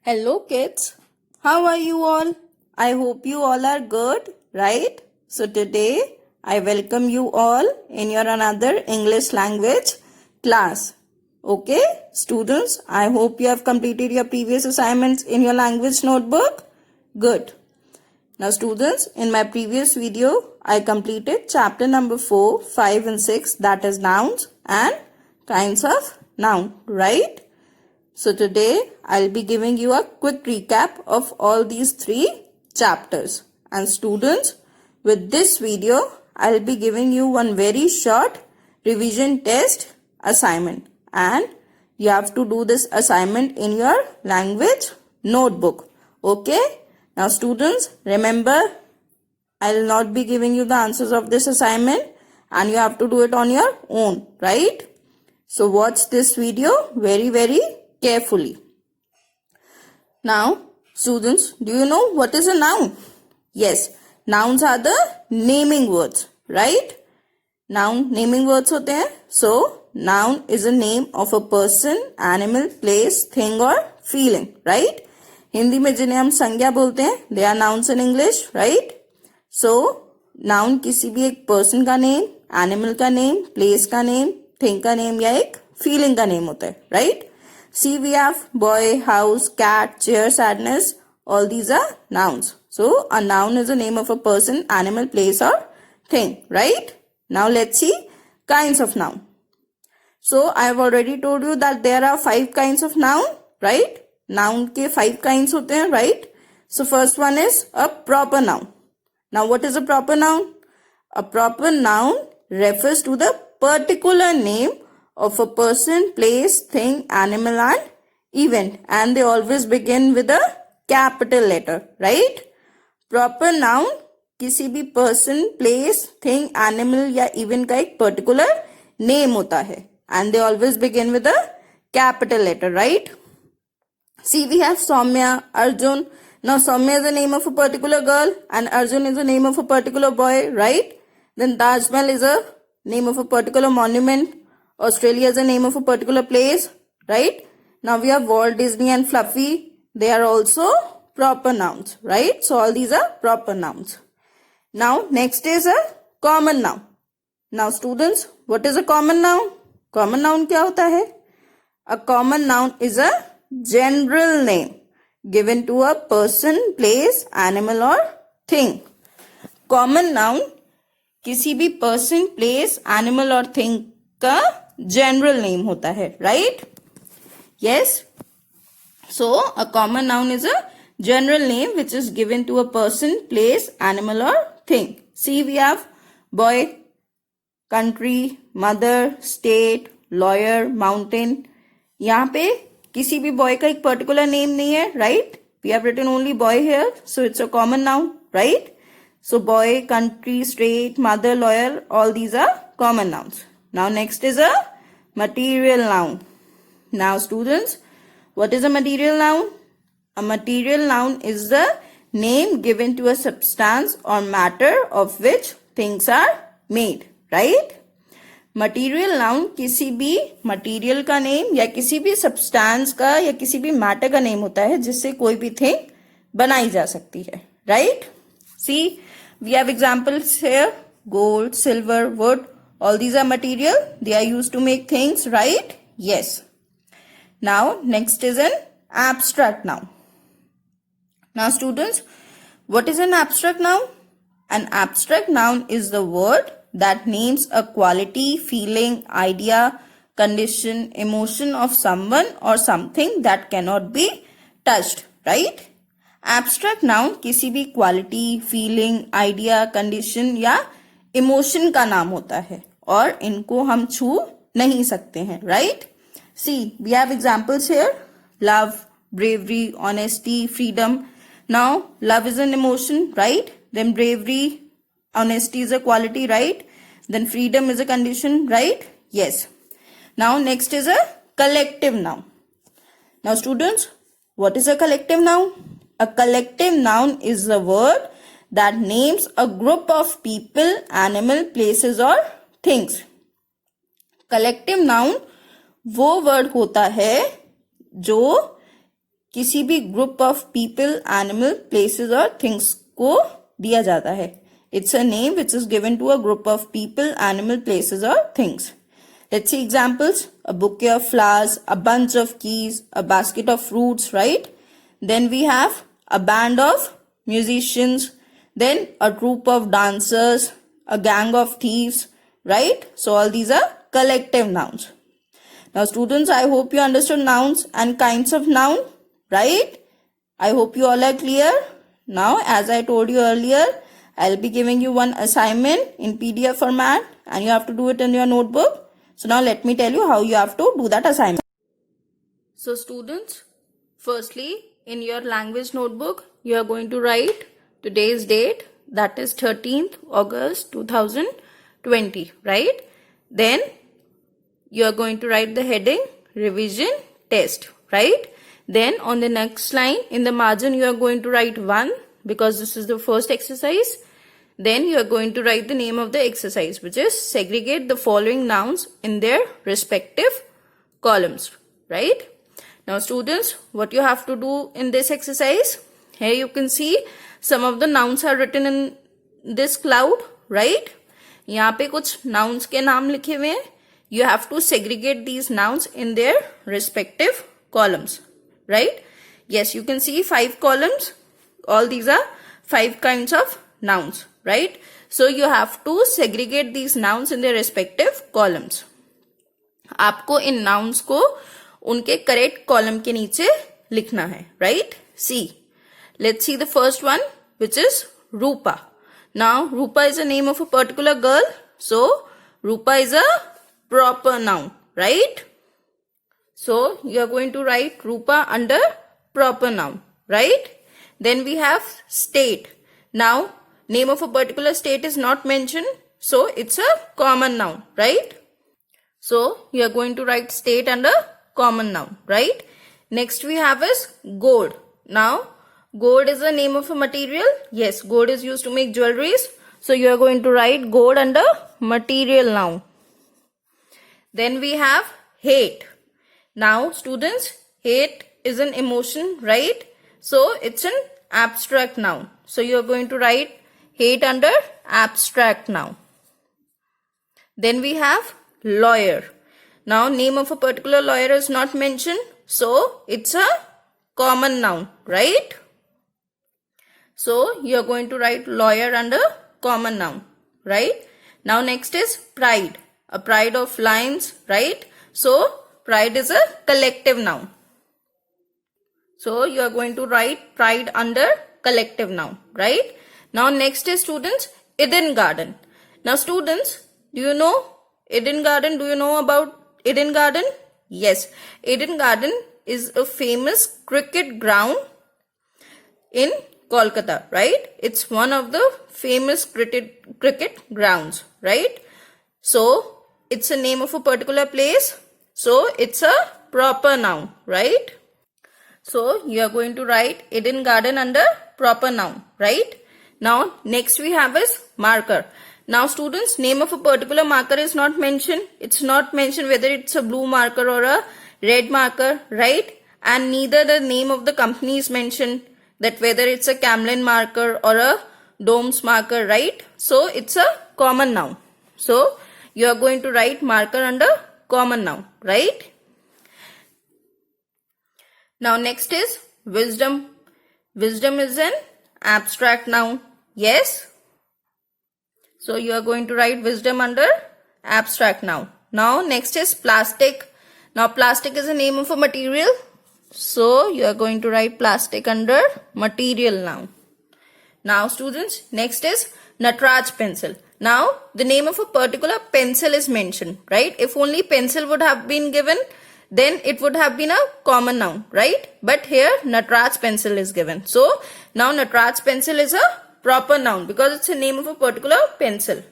Hello kids, how are you all? I hope you all are good, right? So today I welcome you all in your another English language class. Okay, students, I hope you have completed your previous assignments in your language notebook. Good. Now students, in my previous video, I completed chapter number 4, 5 and 6, that is nouns and kinds of noun, right? So today I'll be giving you a quick recap of all these 3 chapters. And students, with this video, I'll be giving you one very short revision test assignment. And you have to do this assignment in your language notebook. Okay? Now students, remember, I'll not be giving you the answers of this assignment and you have to do it on your own, right? So watch this video very carefully. Now, students, do you know what is a noun? Yes, nouns are the naming words, right? Noun naming words होते हैं. So, noun is a name of a person, animal, place, thing or feeling, right? Hindi में जिन्हें हम संज्ञा बोलते हैं, they are nouns in English, right? So, noun किसी भी एक person का name, animal का name, place का name, thing का name या एक feeling का name होता है, right? See, we have boy, house, cat, chair, sadness. All these are nouns. So, a noun is the name of a person, animal, place or thing, right? Now, let's see kinds of noun. So, I have already told you that there are 5 kinds of noun, right? Noun के 5 kinds होते हैं, right? So, first one is a proper noun. Now, what is a proper noun? A proper noun refers to the particular name of a person, place, thing, animal and event, and they always begin with a capital letter, right? Proper noun किसी भी person, place, thing, animal या event का एक particular name होता है, and they always begin with a capital letter, right? See, we have Soumya, Arjun. Now Soumya is the name of a particular girl and Arjun is the name of a particular boy, right? Then Taj Mahal is a name of a particular monument. Australia is the name of a particular place, right? Now we have Walt Disney and Fluffy. They are also proper nouns, right? So all these are proper nouns. Now next is a common noun. Now students, what is a common noun? Common noun क्या होता है? A common noun is a general name given to a person, place, animal or thing. Common noun किसी भी person, place, animal or thing का general name होता है, right? Yes. So, a common noun is a general name which is given to a person, place, animal or thing. See, we have boy, country, mother, state, lawyer, mountain. यहाँ पे किसी भी boy का एक particular name नहीं है, right? We have written only boy here, so it's a common noun, right? So, boy, country, state, mother, lawyer, all these are common nouns. Now, next is a material noun. Now, students, what is a material noun? A material noun is the name given to a substance or matter of which things are made, right? Material noun किसी भी material का name या किसी भी substance का या किसी भी matter का name होता है जिससे कोई भी thing बनाई जा सकती है, right? See, we have examples here. Gold, silver, wood. All these are material. They are used to make things, right? Yes. Now, next is an abstract noun. Now, students, what is an abstract noun? An abstract noun is the word that names a quality, feeling, idea, condition, emotion of someone or something that cannot be touched, right? Abstract noun किसी भी quality, feeling, idea, condition या emotion का नाम होता है और इनको हम छू नहीं सकते हैं, right? See, we have examples here. Love, bravery, honesty, freedom. Now, love is an emotion, right? Then bravery, honesty is a quality, right? Then freedom is a condition, right? Yes. Now, next is a collective noun. Now, students, what is a collective noun? A collective noun is the word that names a group of people, animal, places or things. Collective noun वो word होता है जो किसी भी group of people, animal, places और things को दिया जाता है. It's a name which is given to a group of people, animal, places or things. Let's see examples. A bouquet of flowers, a bunch of keys, a basket of fruits, right? Then we have a band of musicians, then a troupe of dancers, a gang of thieves, right? So all these are collective nouns. Now students, I hope you understood nouns and kinds of noun, right? I hope you all are clear. Now, as I told you earlier, I'll be giving you one assignment in PDF format and you have to do it in your notebook. So now let me tell you how you have to do that assignment. So students, firstly, in your language notebook, you are going to write today's date, that is 13th August 2020, right? Then you are going to write the heading, revision test, right? Then on the next line in the margin, you are going to write 1 because this is the first exercise. Then you are going to write the name of the exercise, which is segregate the following nouns in their respective columns, right? Now students, what you have to do in this exercise, here you can see some of the nouns are written in this cloud, right? यहाँ पे कुछ nouns के नाम लिखे हुए हैं. You have to segregate these nouns in their respective columns, right? Yes, you can see 5 columns. All these are 5 kinds of nouns, right? So you have to segregate these nouns in their respective columns. आपको इन nouns को उनके correct column के नीचे लिखना है, right? See, let's see the first one, which is Rupa. Now, Rupa is a name of a particular girl. So, Rupa is a proper noun, right? So, you are going to write Rupa under proper noun, right? Then we have state. Now, name of a particular state is not mentioned. So, it's a common noun, right? So, you are going to write state under common noun, right? Next we have is gold. Now, gold is the name of a material. Yes, gold is used to make jewelries. So, you are going to write gold under material noun. Then we have hate. Now, students, hate is an emotion, right? So, it's an abstract noun. So, you are going to write hate under abstract noun. Then we have lawyer. Now, name of a particular lawyer is not mentioned. So, it's a common noun, right? So, you are going to write lawyer under common noun, right? Now, next is pride. A pride of lions, right? So, pride is a collective noun. So, you are going to write pride under collective noun, right? Now, next is students, Eden Garden. Now, students, do you know Eden Garden? Do you know about Eden Garden? Yes, Eden Garden is a famous cricket ground in Kolkata, right? It's one of the famous cricket grounds, right? So, it's a name of a particular place. So, it's a proper noun, right? So, you are going to write Eden Garden under proper noun, right? Now, next we have is marker. Now, students, name of a particular marker is not mentioned. It's not mentioned whether it's a blue marker or a red marker, right? And neither the name of the company is mentioned, that whether it's a Camlin marker or a Domes marker, right? So, it's a common noun. So, you are going to write marker under common noun, right? Now, next is wisdom. Wisdom is an abstract noun. Yes? So, you are going to write wisdom under abstract noun. Now, next is plastic. Now, plastic is a name of a material. So, you are going to write plastic under material noun. Now, students, next is Natraj pencil. Now, the name of a particular pencil is mentioned, right? If only pencil would have been given, then it would have been a common noun, right? But here, Natraj pencil is given. So, now Natraj pencil is a proper noun because it's a name of a particular pencil.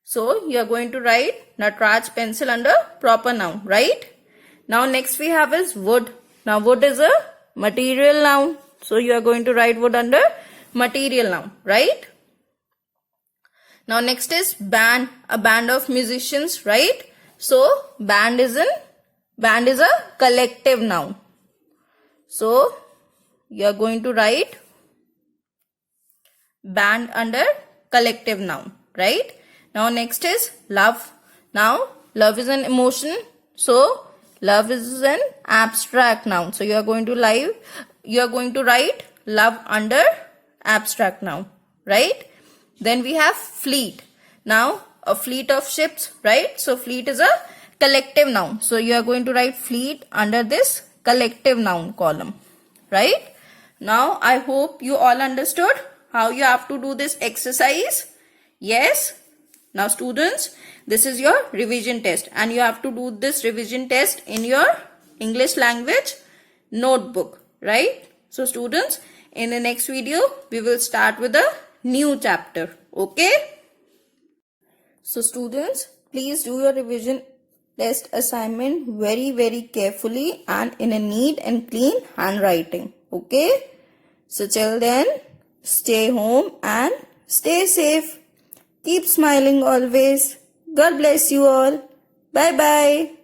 So, you are going to write Natraj pencil under proper noun, right? Now, next we have is wood. Now, wood is a material noun. So, you are going to write wood under material noun, right? Now, next is band, a band of musicians, right? So, band is a collective noun. So you are going to write band under collective noun, right? Now next is love. Now love is an emotion, so love is an abstract noun. So you are going to write love under abstract noun, right? Then we have fleet. Now a fleet of ships, right? So fleet is a collective noun. So you are going to write fleet under this collective noun column, right? Now I hope you all understood how you have to do this exercise. Yes. Now students, this is your revision test and you have to do this revision test in your English language notebook, right? So students, in the next video, we will start with a new chapter. Okay? So students, please do your revision test assignment very carefully and in a neat and clean handwriting. Okay? So till then, stay home and stay safe. Keep smiling always. God bless you all. Bye bye.